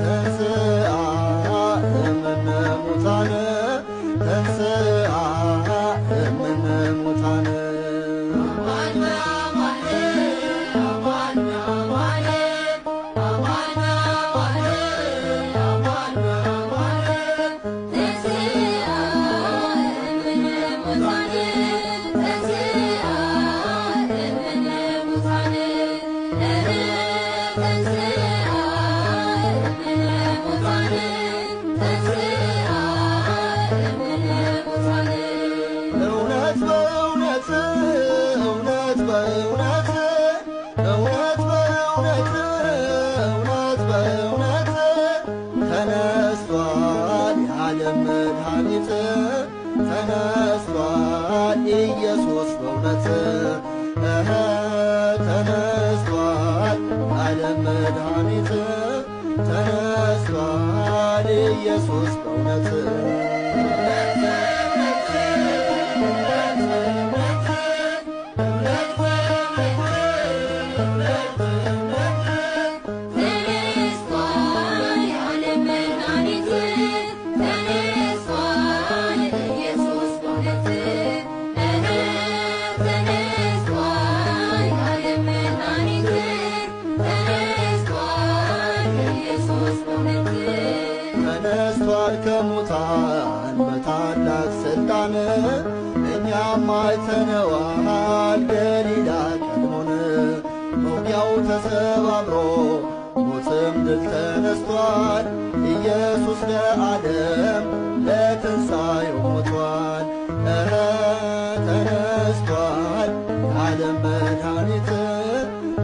ተንሥአ እምነ ሙታነ ተንሥአ እምነ ሙታነ ተነስቷል የዓለም መድኃኒት ተነስቷል ኢየሱስ በእውነት ተነስቷል የዓለም መድኃኒት ተነስቷል ኢየሱስ በእውነት ተነስቷል ከሙታን በታላቅ ሥልጣን እኛም አይተነዋል ገሊላ ቀድሞን መውጊያው ተሰባብሮ ሞትም ድል ተነስቷል ኢየሱስ ለዓለም ለትንሣኤው ሞቷል ተነስቷል የዓለም መድኃኒት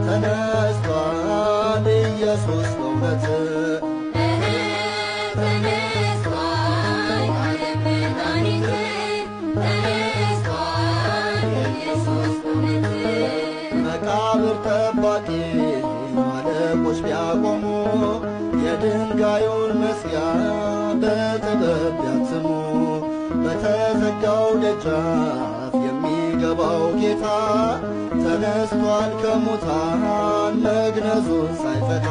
ተነስቷል ኢየሱስ በእውነት መቃብር ጠባቂ አለቆች ቢያቆሙ የድንጋዩን መዝጊያ በጥበብ ቢያትሙ በተዘጋው ደጃፍ የሚገባው ጌታ ተነስቷል ከሙታን መግነዙን ሳይፈታ